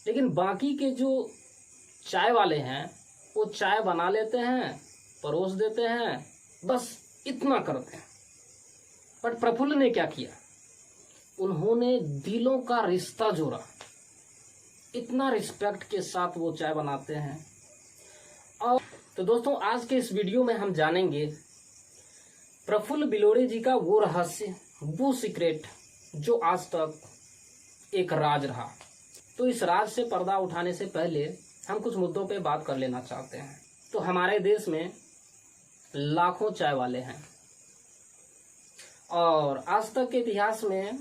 लेकिन बाकी के जो चाय वाले हैं वो चाय बना लेते हैं, परोस देते हैं, बस इतना करते हैं। बट प्रफुल्ल ने क्या किया, उन्होंने दिलों का रिश्ता जोड़ा। इतना रिस्पेक्ट के साथ वो चाय बनाते हैं। और तो दोस्तों, आज के इस वीडियो में हम जानेंगे प्रफुल्ल बिलोरे जी का वो रहस्य, वो सीक्रेट जो आज तक एक राज रहा। तो इस राज से पर्दा उठाने से पहले हम कुछ मुद्दों पे बात कर लेना चाहते हैं। तो हमारे देश में लाखों चाय वाले हैं और आज तक के इतिहास में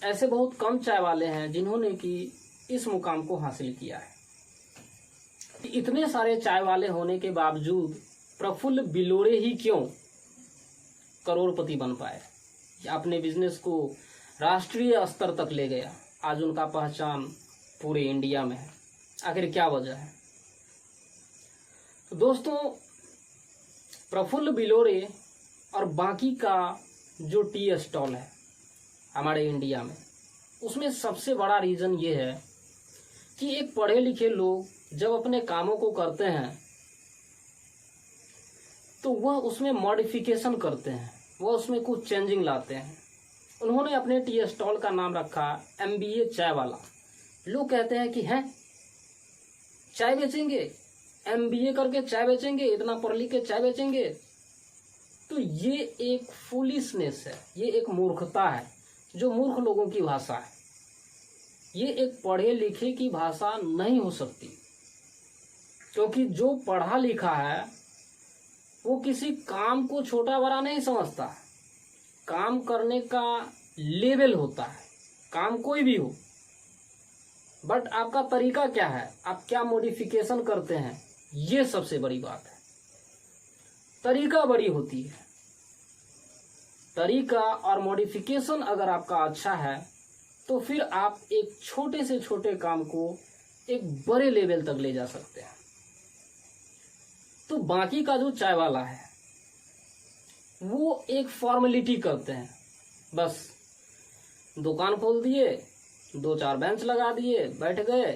ऐसे बहुत कम चाय वाले हैं जिन्होंने कि इस मुकाम को हासिल किया है। इतने सारे चाय वाले होने के बावजूद प्रफुल्ल बिलोरे ही क्यों करोड़पति बन पाए, अपने बिजनेस को राष्ट्रीय स्तर तक ले गया। आज उनका पहचान पूरे इंडिया में है। आखिर क्या वजह है? तो दोस्तों, प्रफुल्ल बिलोरे और बाकी का जो टी स्टॉल है हमारे इंडिया में, उसमें सबसे बड़ा रीजन ये है कि एक पढ़े लिखे लोग जब अपने कामों को करते हैं तो वह उसमें मॉडिफिकेशन करते हैं, वह उसमें कुछ चेंजिंग लाते हैं। उन्होंने अपने टी स्टॉल का नाम रखा MBA चाय वाला। लोग कहते हैं कि हैं चाय बेचेंगे, MBA करके चाय बेचेंगे, इतना पढ़ लिख के चाय बेचेंगे। तो ये एक फुलिशनेस है, ये एक मूर्खता है, जो मूर्ख लोगों की भाषा है। ये एक पढ़े लिखे की भाषा नहीं हो सकती, क्योंकि जो पढ़ा लिखा है वो किसी काम को छोटा बड़ा नहीं समझता। काम करने का लेवल होता है, काम कोई भी हो, बट आपका तरीका क्या है, आप क्या मॉडिफिकेशन करते हैं, ये सबसे बड़ी बात है। तरीका बड़ी होती है। तरीका और मॉडिफिकेशन अगर आपका अच्छा है तो फिर आप एक छोटे से छोटे काम को एक बड़े लेवल तक ले जा सकते हैं। तो बाकी का जो चाय वाला है वो एक फॉर्मेलिटी करते हैं। बस दुकान खोल दिए, 2-4 बेंच लगा दिए, बैठ गए,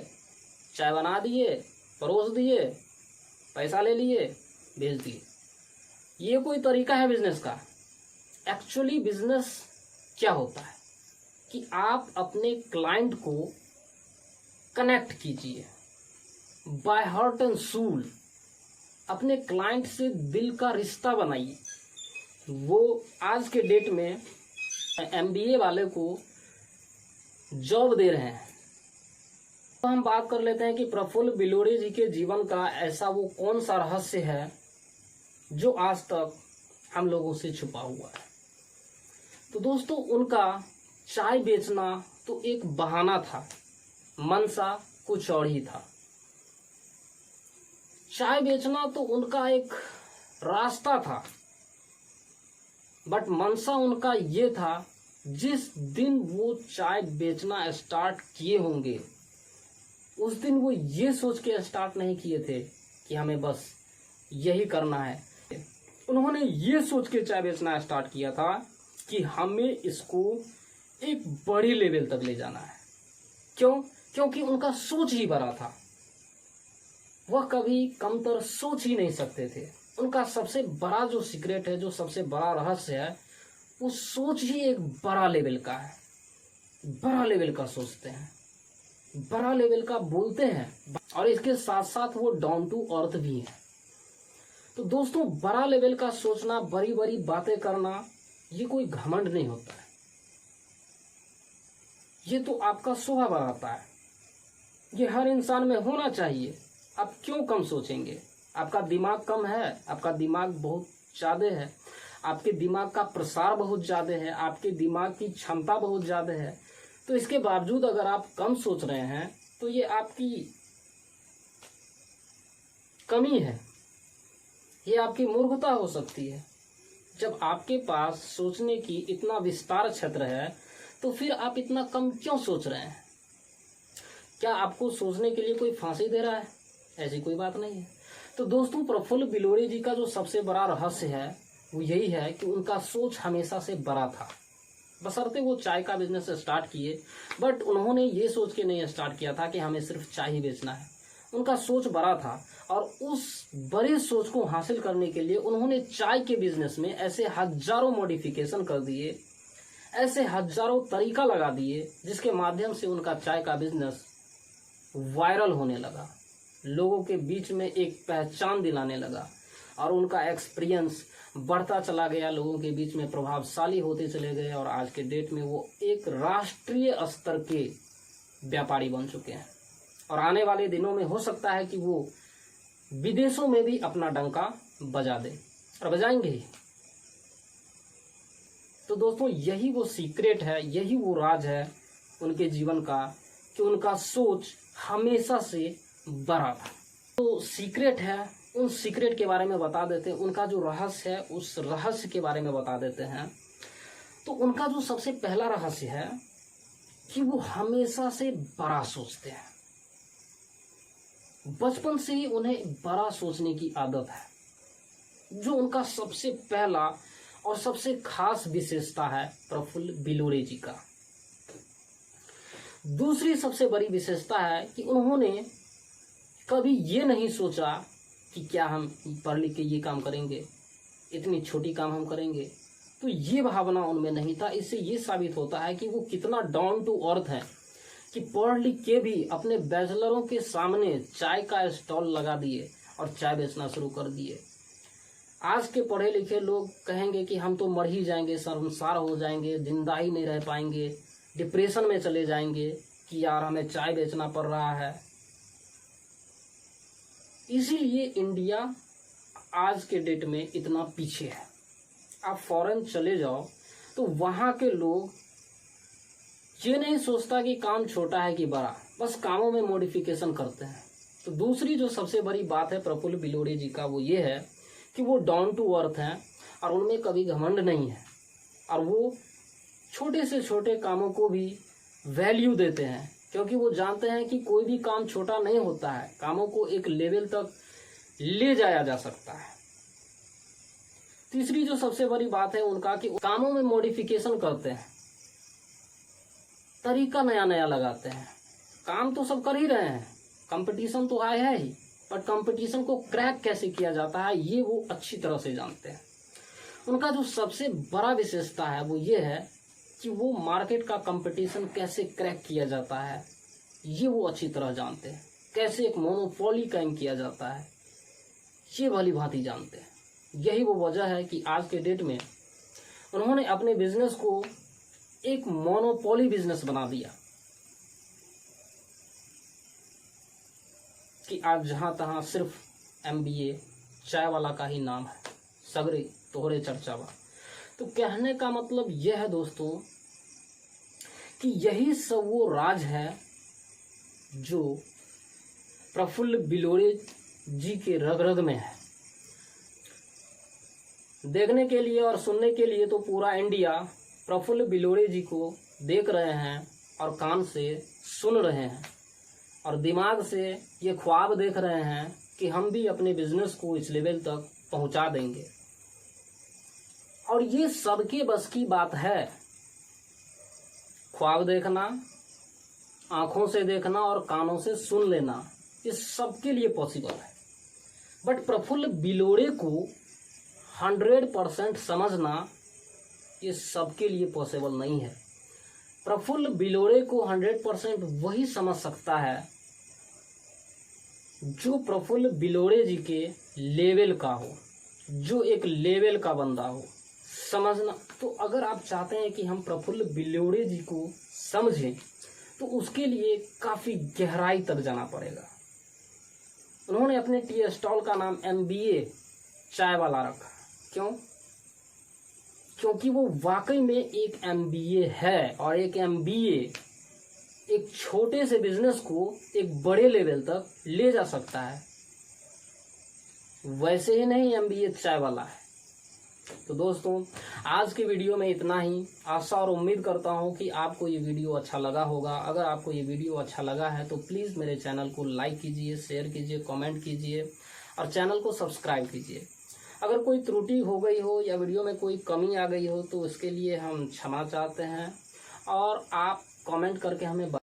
चाय बना दिए, परोस दिए, पैसा ले लिए, भेज दिए। ये कोई तरीका है बिजनेस का? एक्चुअली बिजनेस क्या होता है कि आप अपने क्लाइंट को कनेक्ट कीजिए बाय हार्ट एंड सोल। अपने क्लाइंट से दिल का रिश्ता बनाइए। वो आज के डेट में MBA वाले को जॉब दे रहे हैं। तो हम बात कर लेते हैं कि प्रफुल्ल बिलोरे जी के जीवन का ऐसा वो कौन सा रहस्य है जो आज तक हम लोगों से छुपा हुआ है। तो दोस्तों, उनका चाय बेचना तो एक बहाना था, मनसा कुछ और ही था। चाय बेचना तो उनका एक रास्ता था, बट मनसा उनका ये था, जिस दिन वो चाय बेचना स्टार्ट किए होंगे उस दिन वो ये सोच के स्टार्ट नहीं किए थे कि हमें बस यही करना है। उन्होंने ये सोच के चाय बेचना स्टार्ट किया था कि हमें इसको एक बड़ी लेवल तक ले जाना है। क्यों? क्योंकि उनका सोच ही बड़ा था। वह कभी कमतर सोच ही नहीं सकते थे। उनका सबसे बड़ा जो सीक्रेट है, जो सबसे बड़ा रहस्य है, वो सोच ही एक बड़ा लेवल का है। बड़ा लेवल का सोचते हैं, बड़ा लेवल का बोलते हैं, और इसके साथ साथ वो डाउन टू अर्थ भी है। तो दोस्तों, बड़ा लेवल का सोचना, बड़ी बड़ी बातें करना, ये कोई घमंड नहीं होता है। ये तो आपका स्वभाव बढ़ाता है। ये हर इंसान में होना चाहिए। आप क्यों कम सोचेंगे? आपका दिमाग कम है, आपका दिमाग बहुत ज्यादा है, आपके दिमाग का प्रसार बहुत ज्यादा है, आपके दिमाग की क्षमता बहुत ज्यादा है। तो इसके बावजूद अगर आप कम सोच रहे हैं तो ये आपकी कमी है, ये आपकी मूर्खता हो सकती है। जब आपके पास सोचने की इतना विस्तार क्षेत्र है तो फिर आप इतना कम क्यों सोच रहे हैं? क्या आपको सोचने के लिए कोई फांसी दे रहा है? ऐसी कोई बात नहीं है। तो दोस्तों, प्रफुल्ल बिलोरे जी का जो सबसे बड़ा रहस्य है वो यही है कि उनका सोच हमेशा से बड़ा था। बशर्ते वो चाय का बिजनेस स्टार्ट किए, बट उन्होंने ये सोच के नहीं स्टार्ट किया था कि हमें सिर्फ चाय ही बेचना है। उनका सोच बड़ा था और उस बड़े सोच को हासिल करने के लिए उन्होंने चाय के बिजनेस में ऐसे हजारों मॉडिफिकेशन कर दिए, ऐसे हजारों तरीका लगा दिए जिसके माध्यम से उनका चाय का बिजनेस वायरल होने लगा, लोगों के बीच में एक पहचान दिलाने लगा और उनका एक्सपीरियंस बढ़ता चला गया, लोगों के बीच में प्रभावशाली होते चले गए और आज के डेट में वो एक राष्ट्रीय स्तर के व्यापारी बन चुके हैं और आने वाले दिनों में हो सकता है कि वो विदेशों में भी अपना डंका बजा दे और बजाएंगे ही। तो दोस्तों यही वो सीक्रेट है, यही वो राज है उनके जीवन का कि उनका सोच हमेशा से बड़ा था। तो सीक्रेट है, उन सीक्रेट के बारे में बता देते हैं, उनका जो रहस्य है उस रहस्य के बारे में बता देते हैं। तो उनका जो सबसे पहला रहस्य है कि वो हमेशा से बड़ा सोचते हैं, बचपन से ही उन्हें बड़ा सोचने की आदत है, जो उनका सबसे पहला और सबसे खास विशेषता है प्रफुल्ल बिलोरे जी का। दूसरी सबसे बड़ी विशेषता है कि उन्होंने कभी ये नहीं सोचा कि क्या हम पढ़ लिख के ये काम करेंगे, इतनी छोटी काम हम करेंगे, तो ये भावना उनमें नहीं था। इससे ये साबित होता है कि वो कितना डाउन टू अर्थ है कि पढ़ लिख के भी अपने बैचलरों के सामने चाय का स्टॉल लगा दिए और चाय बेचना शुरू कर दिए। आज के पढ़े लिखे लोग कहेंगे कि हम तो मर ही जाएंगे, शर्मसार हो जाएंगे, जिंदा ही नहीं रह पाएंगे, डिप्रेशन में चले जाएंगे कि यार हमें चाय बेचना पड़ रहा है। इसीलिए इंडिया आज के डेट में इतना पीछे है। आप फॉरेन चले जाओ तो वहां के लोग ये नहीं सोचता कि काम छोटा है कि बड़ा, बस कामों में मॉडिफिकेशन करते हैं। तो दूसरी जो सबसे बड़ी बात है प्रफुल्ल बिलोरे जी का वो ये है कि वो डाउन टू अर्थ हैं और उनमें कभी घमंड नहीं है और वो छोटे से छोटे कामों को भी वैल्यू देते हैं, क्योंकि वो जानते हैं कि कोई भी काम छोटा नहीं होता है, कामों को एक लेवल तक ले जाया जा सकता है। तीसरी जो सबसे बड़ी बात है उनका कि कामों में मॉडिफिकेशन करते हैं, तरीका नया नया लगाते हैं। काम तो सब कर ही रहे हैं, कंपटीशन तो आया है ही, पर कंपटीशन को क्रैक कैसे किया जाता है ये वो अच्छी तरह से जानते हैं। उनका जो सबसे बड़ा विशेषता है वो ये है कि वो मार्केट का कंपटीशन कैसे क्रैक किया जाता है ये वो अच्छी तरह जानते हैं, कैसे एक मोनोपोली कायम किया जाता है ये भली भांति जानते हैं। यही वो वजह है कि आज के डेट में उन्होंने अपने बिजनेस को एक मोनोपोली बिजनेस बना दिया कि आज जहां तहां सिर्फ MBA चाय वाला का ही नाम है, सगरे तोहरे चर्चावा। तो कहने का मतलब यह है दोस्तों कि यही सब वो राज है जो प्रफुल्ल बिलोरे जी के रग रग में है। देखने के लिए और सुनने के लिए तो पूरा इंडिया प्रफुल्ल बिलोरे जी को देख रहे हैं और कान से सुन रहे हैं और दिमाग से ये ख्वाब देख रहे हैं कि हम भी अपने बिजनेस को इस लेवल तक पहुंचा देंगे। और ये सबके बस की बात है, ख्वाब देखना, आंखों से देखना और कानों से सुन लेना, ये सबके लिए पॉसिबल है। बट प्रफुल्ल बिलोरे को 100% समझना ये सबके लिए पॉसिबल नहीं है। प्रफुल्ल बिलोरे को 100% वही समझ सकता है जो प्रफुल्ल बिलोरे जी के लेवल का हो, जो एक लेवल का बंदा हो, समझना। तो अगर आप चाहते हैं कि हम प्रफुल्ल बिलोरे जी को समझें तो उसके लिए काफी गहराई तक जाना पड़ेगा। उन्होंने अपने टी स्टॉल का नाम MBA चाय वाला रखा। क्यों? क्योंकि वो वाकई में एक MBA है और एक MBA एक छोटे से बिजनेस को एक बड़े लेवल तक ले जा सकता है। वैसे ही नहीं MBA चाय वाला है। तो दोस्तों आज के वीडियो में इतना ही। आशा और उम्मीद करता हूं कि आपको ये वीडियो अच्छा लगा होगा। अगर आपको ये वीडियो अच्छा लगा है तो प्लीज़ मेरे चैनल को लाइक कीजिए, शेयर कीजिए, कमेंट कीजिए और चैनल को सब्सक्राइब कीजिए। अगर कोई त्रुटि हो गई हो या वीडियो में कोई कमी आ गई हो तो उसके लिए हम क्षमा चाहते हैं, और आप कमेंट करके हमें